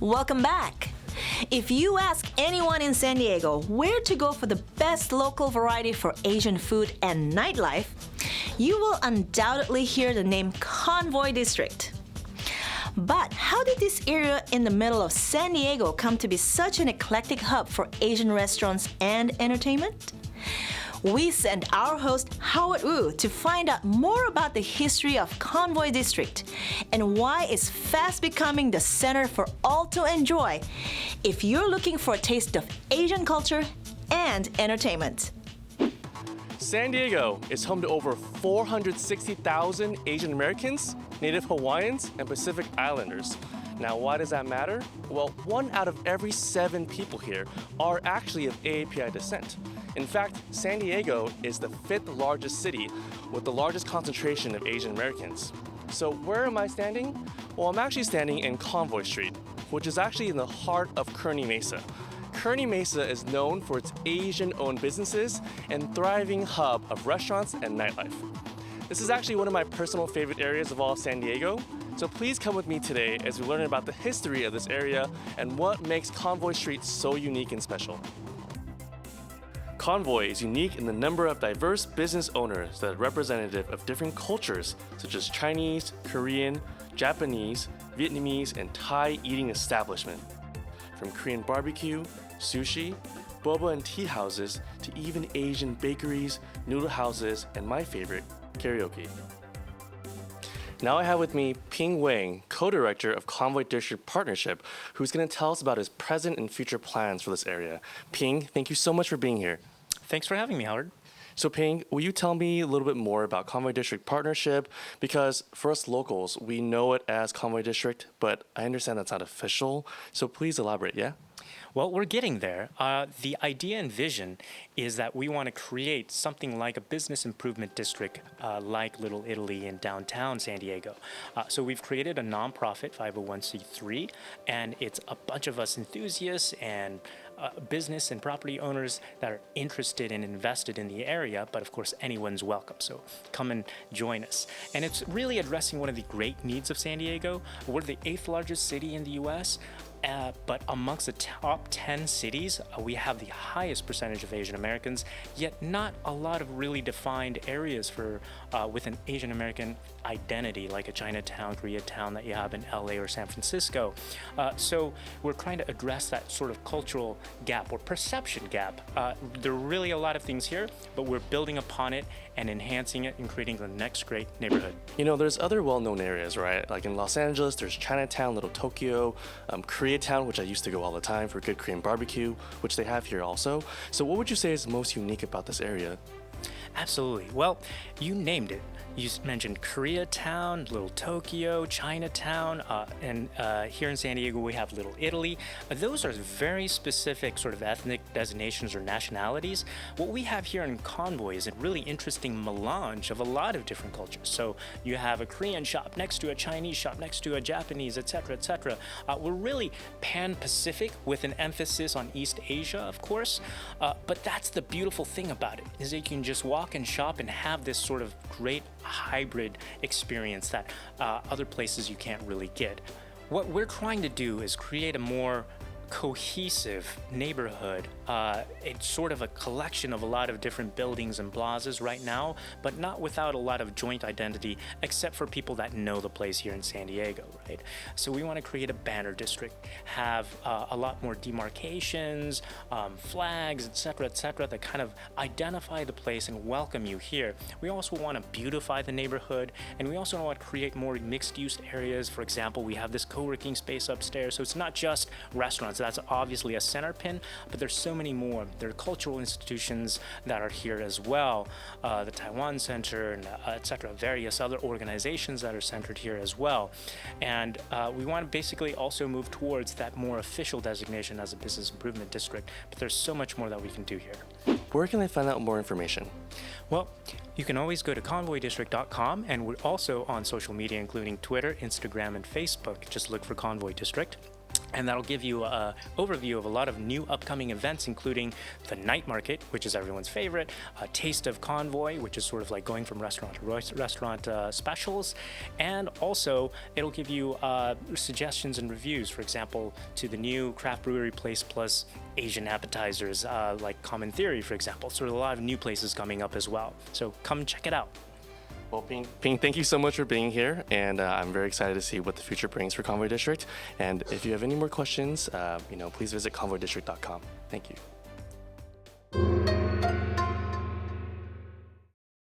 Welcome back. If you ask anyone in San Diego where to go for the best local variety for Asian food and nightlife, you will undoubtedly hear the name Convoy District. But how did this area in the middle of San Diego come to be such an eclectic hub for Asian restaurants and entertainment? We sent our host Howard Wu to find out more about the history of Convoy District and why it's fast becoming the center for all to enjoy if you're looking for a taste of Asian culture and entertainment. San Diego is home to over 460,000 Asian Americans, Native Hawaiians, and Pacific Islanders. Now, why does that matter? Well, 1 out of every 7 people here are actually of AAPI descent. In fact, San Diego is the 5th largest city with the largest concentration of Asian Americans. So where am I standing? Well, I'm actually standing in Convoy Street, which is actually in the heart of Kearny Mesa. Kearny Mesa is known for its Asian-owned businesses and thriving hub of restaurants and nightlife. This is actually one of my personal favorite areas of all of San Diego, so please come with me today as we learn about the history of this area and what makes Convoy Street so unique and special. Convoy is unique in the number of diverse business owners that are representative of different cultures such as Chinese, Korean, Japanese, Vietnamese, and Thai eating establishment. From Korean barbecue, sushi, boba and tea houses, to even Asian bakeries, noodle houses, and my favorite, karaoke. Now I have with me Ping Wang, co-director of Convoy District Partnership, who's going to tell us about his present and future plans for this area. Ping, thank you so much for being here. Thanks for having me, Howard. So Ping, will you tell me a little bit more about Convoy District Partnership? Because for us locals, we know it as Convoy District, but I understand that's not official. So please elaborate, yeah? Well, we're getting there. The idea and vision is that we want to create something like a business improvement district like Little Italy in downtown San Diego. So we've created a nonprofit 501c3, and it's a bunch of us enthusiasts and business and property owners that are interested and invested in the area, but of course anyone's welcome, so come and join us. And it's really addressing one of the great needs of San Diego. We're the 8th largest city in the US, but amongst the top 10 cities, we have the highest percentage of Asian Americans, yet not a lot of really defined areas for with an Asian American identity, like a Chinatown, Koreatown that you have in LA or San Francisco. So we're trying to address that sort of cultural gap or perception gap. There are really a lot of things here, but we're building upon it and enhancing it and creating the next great neighborhood. You know, there's other well-known areas, right? Like in Los Angeles, there's Chinatown, Little Tokyo, Koreatown, which I used to go all the time for good Korean barbecue, which they have here also. So what would you say is most unique about this area? Absolutely. Well, you named it. You mentioned Koreatown, Little Tokyo, Chinatown, and here in San Diego we have Little Italy. Those are very specific sort of ethnic designations or nationalities. What we have here in Convoy is a really interesting melange of a lot of different cultures. So you have a Korean shop next to a Chinese shop next to a Japanese, etc., etc. We're really pan-Pacific with an emphasis on East Asia, of course. But that's the beautiful thing about it, is that you can just walk and shop and have this sort of great hybrid experience that other places you can't really get. What we're trying to do is create a more cohesive neighborhood. It's sort of a collection of a lot of different buildings and plazas right now, but not without a lot of joint identity, except for people that know the place here in San Diego, right? So we want to create a banner district, have a lot more demarcations, flags, etc., that kind of identify the place and welcome you here. We also want to beautify the neighborhood, and we also want to create more mixed-use areas. For example, we have this co-working space upstairs, so it's not just restaurants. That's obviously a center pin, but there's so many more. There are cultural institutions that are here as well, the Taiwan Center, and etc., various other organizations that are centered here as well. And we want to basically also move towards that more official designation as a business improvement district, but there's so much more that we can do here. Where can I find out more information? Well, you can always go to convoydistrict.com, and we're also on social media, including Twitter, Instagram, and Facebook. Just look for Convoy District. And that'll give you an overview of a lot of new upcoming events, including the night market, which is everyone's favorite, a taste of Convoy, which is sort of like going from restaurant to restaurant specials, and also it'll give you suggestions and reviews, for example, to the new craft brewery place plus Asian appetizers like Common Theory, for example. So a lot of new places coming up as well. So come check it out. Well, Ping, thank you so much for being here, and I'm very excited to see what the future brings for Convoy District. And if you have any more questions, please visit convoydistrict.com. Thank you.